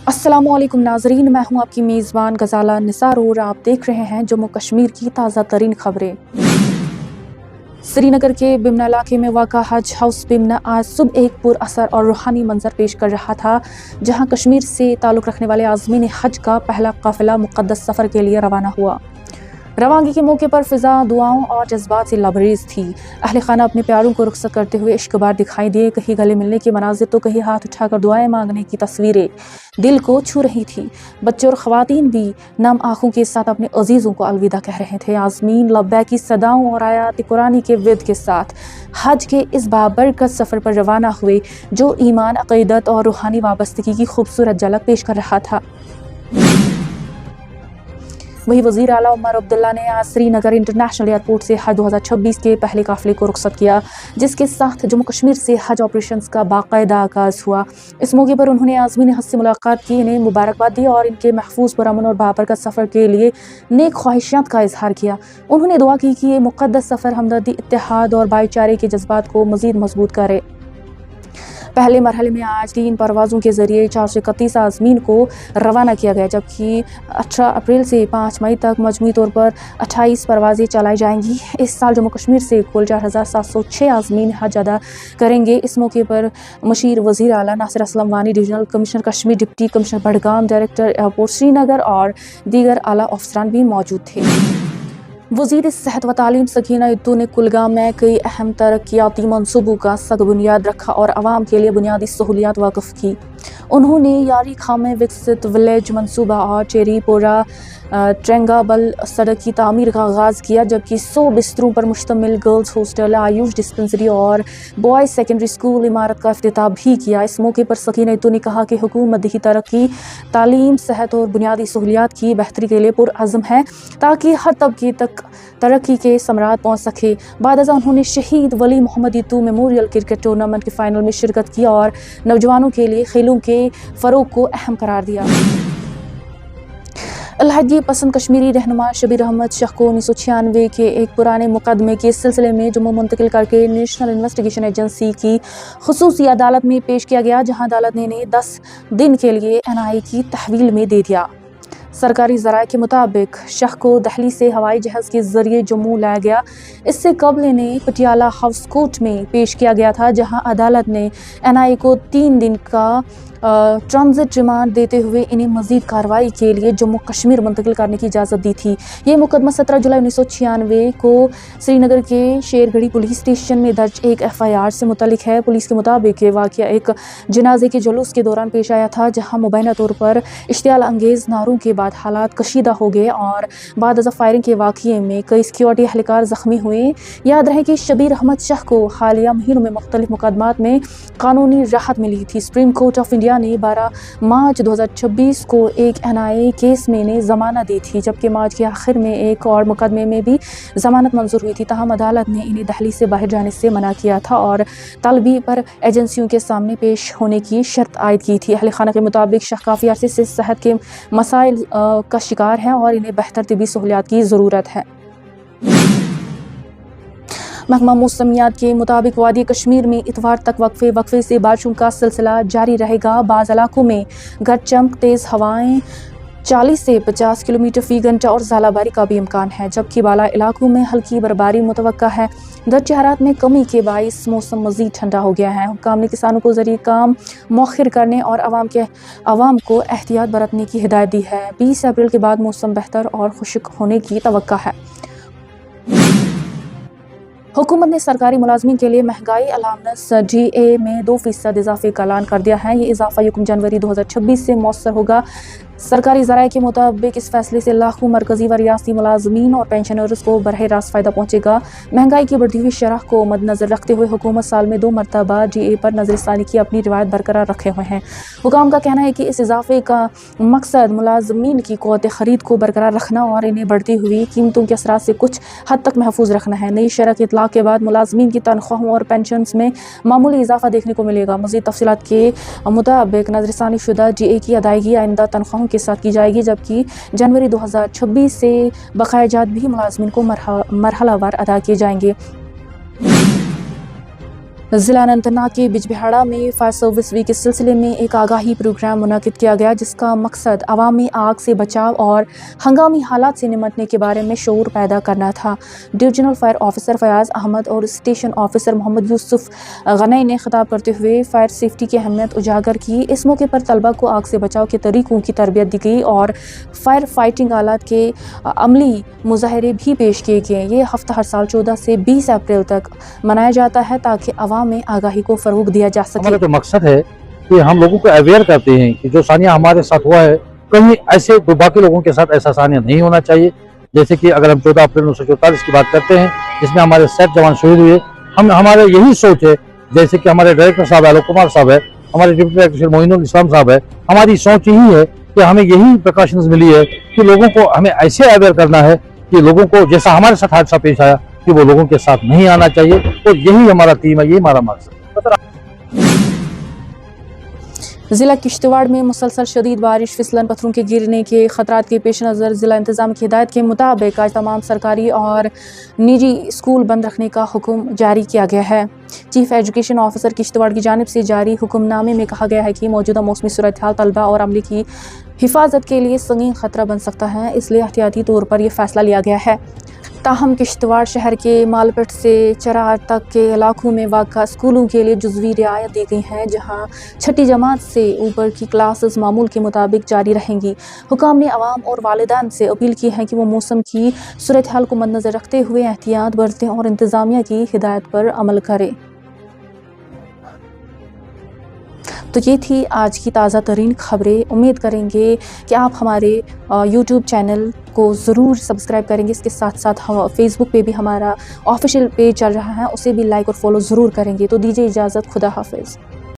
अस्सलामुअलैकुम नाजरीन, मैं हूं आपकी मेज़बान गजाला निसार और आप देख रहे हैं जम्मू कश्मीर की ताज़ा तरीन खबरें। श्रीनगर के बिमना इलाके में वाक़ा हज हाउस बिमना आज सुबह एक पुरअसर और रूहानी मंजर पेश कर रहा था, जहां कश्मीर से ताल्लुक़ रखने वाले आज़मीन हज का पहला काफ़िला मुक़द्दस सफ़र के लिए रवाना हुआ। रवानगी के मौके पर फ़िज़ा दुआओं और जज्बात से लबरेज़ थी। अहले खाना अपने प्यारों को रुख़सत करते हुए इश्क़बार दिखाई दिए। कहीं गले मिलने के मनाज़िर तो कहीं हाथ उठाकर दुआएं मांगने की तस्वीरें दिल को छू रही थी। बच्चे और ख़वातीन भी नम आँखों के साथ अपने अजीज़ों को अलविदा कह रहे थे। आज़मीन लब्बैक की सदाओं और आयात कुरानी के विद के साथ हज के इस बाबरकत सफ़र पर रवाना हुए, जो ईमान, अक़ीदत और रूहानी वाबस्तगी की खूबसूरत झलक पेश कर रहा था। वहीं वज़ीर आला उमर अब्दुल्ला ने आज श्रीनगर इंटरनेशनल एयरपोर्ट से हज 2026 के पहले काफ़िले को रुख़सत किया, जिसके साथ जम्मू कश्मीर से हज ऑपरेशंस का बाकायदा आगाज़ हुआ। इस मौके पर उन्होंने आज़मीन हज से मुलाकात की, इन्हें मुबारकबाद दी और इनके महफूज, पुरअमन और बाबरकत सफ़र के लिए नेक ख्वाहिशात का इजहार किया। उन्होंने दुआ की कि ये मुक़द्दस सफ़र हमदर्दी, इत्तेहाद और भाईचारे के जज्बात को मज़ीद मजबूत करे। पहले मरहले में आज 3 परवाज़ों के ज़रिए 431 आज़मीन को रवाना किया गया, जबकि 18 अप्रैल से 5 मई तक मजमूई तौर पर 28 परवाज़ें चलाई जाएंगी। इस साल जम्मू कश्मीर से कुल 4706 आज़मीन हज अदा करेंगे। इस मौके पर मशीर वज़ीर आला नासिर असलम वानी, divisional commissioner Kashmir, deputy commissioner Budgam, director airport Srinagar और दीगर आला अफसरान भी मौजूद थे। वज़ीर सेहत व तालीम सकीना इत्तू ने कुलगाम में कई अहम तरक्याती मनसूबों का सग बुनियाद रखा और आवाम के लिए बुनियादी सहूलियात वाक़िफ़ की। उन्होंने यारी खां में विकसित विलेज मनसूबा और चेरीपोरा ट्रेंगाबल सड़क की तामीर का आगाज़ किया, जबकि 100 बिस्तरों पर मुश्तमिल गर्ल्स हॉस्टल, आयुष डिस्पेंसरी और बॉयज़ सेकेंडरी स्कूल इमारत का इफ्तिताह भी किया। इस मौके पर सकीना इत्तू ने कहा कि हुकूमत दी तरक्की, तालीम, सेहत और बुनियादी सहूलियात की बेहतरी के लिए पुरअज़्म है, ताकि हर तबके तक तरक्की के समरात पहुँच सके। बाद अज़ां उन्होंने शहीद वली मोहम्मद इत्तू मेमोरियल क्रिकेट टूर्नामेंट के फाइनल में शिरकत की और नौजवानों के लिए खेलों के फ़रोग़ को अहम करार दिया। अलहदगी पसंद कश्मीरी रहनुमा शबीर अहमद शाह को 1996 के एक पुराने मुकदमे के सिलसिले में जम्मू मुंतकिल करके नेशनल इन्वेस्टिगेशन एजेंसी की खुसूसी अदालत में पेश किया गया, जहां अदालत ने इन्हें 10 दिन के लिए NIA की तहवील में दे दिया। सरकारी ज़राए के मुताबिक शाह को दिल्ली से हवाई जहाज़ के ज़रिए जम्मू लाया गया। इससे कबल इन्हें पटियाला हाउस कोर्ट में पेश किया गया था, जहां अदालत ने NIA को 3 दिन का ट्रांजिट रिमांड देते हुए इन्हें मज़ीद कार्रवाई के लिए जम्मू कश्मीर मुंतकिल करने की इजाज़त दी थी। ये मुकदमा 17 जुलाई 1996 को श्रीनगर के शेरगढ़ी पुलिस स्टेशन में दर्ज एक FIR से मुतल्लिक है। पुलिस के मुताबिक ये वाक़या एक जनाजे के जुलूस के दौरान पेश आया था, जहाँ मुबैना तौर पर इश्तियाल अंगेज़ नारों के बाद हालात कशीदा हो गए और बाद अज़ फायरिंग के वाक़ये में कई सिक्योरिटी एहलकार ज़ख्मी हुए। याद रहे कि शबीर अहमद शाह को हालिया महीनों में मुख्तलिफ मुकदमात में कानूनी राहत मिली थी। सुप्रीम कोर्ट ऑफ इंडिया ने 12 मार्च 2026 को एक NIA केस में इन्हें ज़मानत दी थी, जबकि मार्च के आखिर में एक और मुकदमे में भी ज़मानत मंजूर हुई थी। ताहम अदालत ने इन्हें दिल्ली से बाहर जाने से मना किया था और तलबी पर एजेंसियों के सामने पेश होने की शर्त आयद की थी। अहले खाना के मुताबिक शाह काफ़ी अरसे से सेहत के मसाइल का शिकार हैं और इन्हें बेहतर तिबी सहूलियात की ज़रूरत है। महकमा मौसमियात के मुताबिक वादी कश्मीर में इतवार तक वक्फे से बारिशों का सिलसिला जारी रहेगा। बाज़ इलाकों में गरज चमक, तेज़ हवाएं 40 से 50 किलोमीटर फ़ी घंटा और ज़ालाबारी का भी इम्कान है, जबकि बाला इलाकों में हल्की बर्फबारी मुतवक्का है। दर्ज हरारत में कमी के बाइस मौसम मज़ीद ठंडा हो गया है। हुक्काम ने किसानों को ज़रिए काम मौखिर करने और आवाम को एहतियात बरतने की हिदायत दी है। 20 अप्रैल के बाद मौसम बेहतर और खुश्क होने की तवक्का है। हुकूमत ने सरकारी मुलाजमीन के लिए महंगाई अलाउंस DA में 2% इजाफे का ऐलान कर दिया है। ये इजाफा 1 जनवरी 2026 से मौसर होगा। सरकारी ज़राए के मुताबिक इस फैसले से लाखों मरकज़ी व रियासती मुलाजमीन और पेंशनर्स को बरह रास्त फ़ायदा पहुँचेगा। महंगाई की बढ़ती हुई शरह को मद्देनज़र रखते हुए हुकूमत साल में 2 मरतबा DA पर नज़रसानी की अपनी रिवायत बरकरार रखे हुए हैं। हुकाम का कहना है कि इस इजाफे का मकसद मुलाजमीन की क़ुव्वत ख़रीद को बरकरार रखना और इन्हें बढ़ती हुई कीमतों के असरात से कुछ हद तक महफूज रखना है। नई शरह के इतलाक़ के बाद मुलाजमीन की तनख्वाहों और पेंशन में मामूली इजाफा देखने को मिलेगा। मज़ीद तफसीलात के मुताबिक नज़रसानी शुदा DA की अदायगी आइंदा तनख्वाहों के साथ की जाएगी, जबकि जनवरी 2026 से बकाया जात भी मुलाजमीन को मरहलावार अदा किए जाएंगे। ज़िला अनंतनाग के बिजबिहाड़ा में फायर सर्विस वीक के सिलसिले में एक आगाही प्रोग्राम मुनक़िद किया गया, जिसका मकसद आवाम में आग से बचाव और हंगामी हालात से निमटने के बारे में शऊर पैदा करना था। Divisional fire officer Fayaz Ahmad और स्टेशन ऑफिसर मोहम्मद यूसुफ गनई ने खिताब करते हुए फायर सेफ्टी की अहमियत उजागर की। इस मौके पर तलबा को आग से बचाव के तरीक़ों की तरबियत दी गई और फायर फाइटिंग आलात के अमली मुजाहरे भी पेश किए गए। ये हफ्ता हर साल 14 से 20 अप्रैल तक मनाया जाता है ताकि आवाम में आगाही को फरोग दिया जा सके। हमारा तो मकसद है कि हम लोगों को अवेयर करते हैं कि जो सानिया हमारे साथ हुआ है, कहीं ऐसे तो बाकी लोगों के साथ ऐसा सानिया नहीं होना चाहिए। जैसे कि अगर हम 14 अप्रैल 1944 की बात करते हैं, जिसमें हमारे 7 जवान शहीद हुए, हमारे यही सोच है, जैसे कि हमारे डायरेक्टर साहब आलोक कुमार साहब है, हमारे डिप्टी डायरेक्टर मोइनुल इस्लाम साहब है, हमारी सोच यही है कि हमें यही प्रिकॉशंस मिली है कि लोगों को हमें ऐसे अवेयर करना है कि लोगों को जैसा हमारे साथ हादसा पेश आया कि वो लोगों के साथ नहीं आना चाहिए। तो यही हमारा थीम है, यही हमारा मकसद। ज़िला किश्तवाड़ में मुसलसल शदीद बारिश, फिसलन पत्थरों के गिरने के खतरात के पेश नज़र ज़िला इंतज़ाम की हिदायत के मुताबिक आज तमाम सरकारी और निजी स्कूल बंद रखने का हुक्म जारी किया गया है। चीफ एजुकेशन ऑफिसर किश्तवाड़ की जानिब से जारी हुक्मनामे में कहा गया है कि मौजूदा मौसमी सूरत हाल तलबा और अमले की हिफाजत के लिए संगीन खतरा बन सकता है, इसलिए एहतियाती तौर पर यह फैसला लिया गया है। ताहम किश्तवाड़ शहर के मालपेट से चरार तक के इलाकों में वाक़ा स्कूलों के लिए जुज़वी रियायत दी गई है, जहां छठी जमात से ऊपर की क्लासेस मामूल के मुताबिक जारी रहेंगी। हुकाम ने अवाम और वालिदैन से अपील की है कि वो मौसम की सूरत हाल को मद्देनज़र रखते हुए एहतियात बरतें और इंतज़ामिया की हिदायत पर अमल करें। तो ये थी आज की ताज़ा तरीन खबरें। उम्मीद करेंगे कि आप हमारे यूट्यूब चैनल को ज़रूर सब्सक्राइब करेंगे। इसके साथ साथ हम फेसबुक पे भी हमारा ऑफिशियल पेज चल रहा है, उसे भी लाइक और फॉलो ज़रूर करेंगे। तो दीजिए इजाज़त, खुदा हाफिज़।